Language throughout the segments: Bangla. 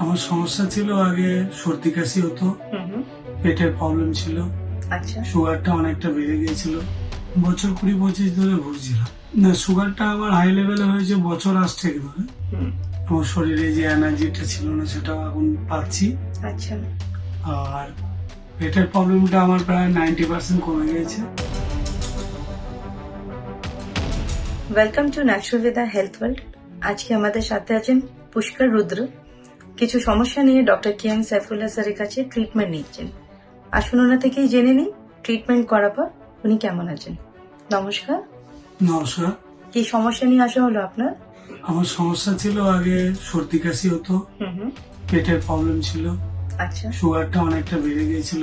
আমার সমস্যা ছিল আগে সর্দি কাশি হতো, পেটের প্রবলেম ছিল, আচ্ছা সুগারটা অনেকটা বেড়ে গিয়েছিল। বছর 20-25 ধরে ভুগছিলাম। না, সুগারটা আমার হাই লেভেলে হয়েছে বছর আসছে ধরে। আমার শরীরে যে এনার্জিটা ছিল না সেটা এখন পাচ্ছি। আচ্ছা আর পেটের প্রবলেমটা আমার প্রায় 90% কমে গিয়েছে। Welcome to Naturalveda health world. আজকে আমাদের সাথে আছেন পুষ্কর রুদ্র। কিছু সমস্যা নিয়ে ডক্টর কে এম সাইফুল্লাহ স্যারের কাছে ট্রিটমেন্ট নিচ্ছেন। আসুন ওনা থেকেই জেনে নিই ট্রিটমেন্ট করার পর উনি কেমন আছেন। নমস্কার। নমস্কার। কি সমস্যা নিয়ে আসা হলো আপনার? আমার সমস্যা ছিল আগে সর্দি কাশি হতো, পেটের প্রবলেম ছিল, আচ্ছা সুগারটা অনেকটা বেড়ে গিয়েছিল।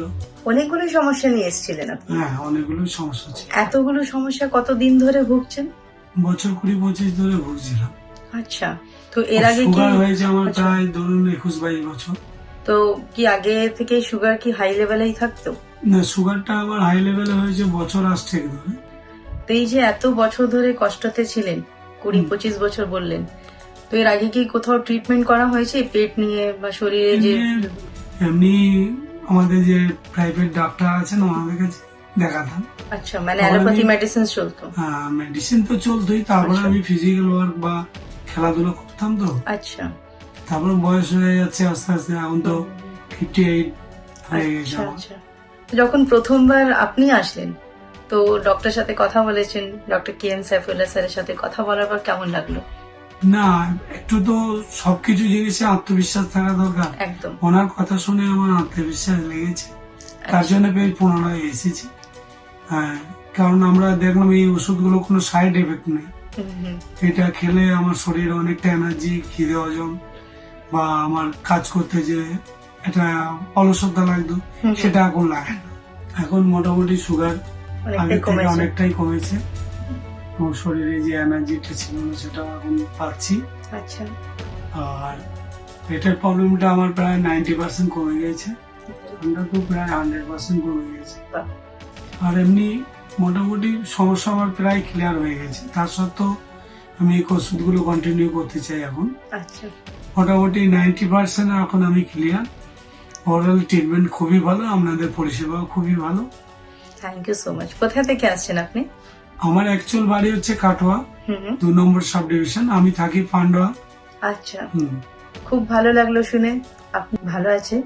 অনেকগুলো সমস্যা নিয়ে এসেছিলেন আপনি? হ্যাঁ, অনেকগুলো সমস্যা ছিল। এতগুলো সমস্যা কতদিন ধরে ভুগছেন? বছর 20-25 ধরে ভুগছিলাম। আচ্ছা, তো এর আগে কি সুগার হয়েছে আমার আচ্ছা, প্রায় ধরুন 21-22 বছর। তো কি আগে থেকে সুগার কি হাই লেভেলেই থাকতো? না, সুগারটা আমার হাই লেভেলে হয়েছে বছর আসছে ধরে। তো এই যে এত বছর ধরে কষ্টতে ছিলেন, 20-25 বছর বললেন, তো এর আগে কি কোথাও ট্রিটমেন্ট করা হয়েছে পেট নিয়ে বা শরীরে যে? এমনি আমাদের যে প্রাইভেট ডাক্তার আছেন ওনাদের কাছে দেখাতাম। আচ্ছা, মানে অ্যালোপ্যাথি মেডিসিন চলতো? মেডিসিন তো চলতোই, তারপরে আচ্ছা। আমি ফিজিক্যাল ওয়ার্ক বা খেলাধুলা করতাম তো। আচ্ছা তারপরে বয়স হয়ে যাচ্ছে আস্তে আস্তে, এখন তো 58 হয়ে গেছে আচ্ছা আমার। আচ্ছা। যখন প্রথমবার আপনি আসলেন, তো ডক্টরের সাথে কথা বলেছেন, ডক্টর কে এম সাইফুল্লাহ স্যারের সাথে কথা বলার পর কেমন লাগলো? না, একটু তো সবকিছু জিনিসে আত্মবিশ্বাস থাকা দরকার। একদম। ওনার কথা শুনে আমার আত্মবিশ্বাস লেগেছে, তার জন্য বেশ পুনরায় এসেছি। হ্যাঁ, কারণ আমরা দেখলাম এই ওষুধগুলো কোনো সাইড এফেক্ট নেই। এটা খেলে আমার শরীরে অনেকটা এনার্জি, খিদে হজম বা আমার কাজ করতে যে একটা অলসতা লাগতো সেটা এখন লাগে না। এখন মোটামুটি সুগার আগে থেকে অনেকটাই কমেছে এবং শরীরে যে এনার্জিটা ছিল না সেটা এখন পাচ্ছি। আচ্ছা, আর পেটের প্রবলেমটা আমার প্রায় 90% কমে গেছে, ঠান্ডা তো প্রায় 100% কমে গেছে। আর এমনি মোটামুটি সমস্যা আমার প্রায় ক্লিয়ার হয়ে গেছে। তার সত্ত্বেও আমি এই ওষুধগুলো কন্টিনিউ করতে চাই এখন। আচ্ছা, মোটামুটি 90% এখন আমি ক্লিয়ার। ওভারঅল ট্রিটমেন্ট খুবই ভালো, আপনাদের পরিষেবাও খুবই ভালো। Thank you so much. কোথা থেকে আসছেন আপনি? আমার অ্যাকচুয়াল বাড়ি হচ্ছে কাটোয়া, 2 নম্বর সাব ডিভিশন। আমি থাকি পান্ডুয়া। আচ্ছা, খুব ভালো লাগলো শুনে আপনি ভালো আছেন।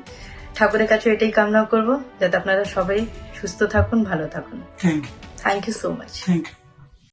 ঠাকুরের কাছে এটাই কামনা করব যাতে আপনারা সবাই সুস্থ থাকুন, ভালো থাকুন। Thank you. Thank you so much. Thank you.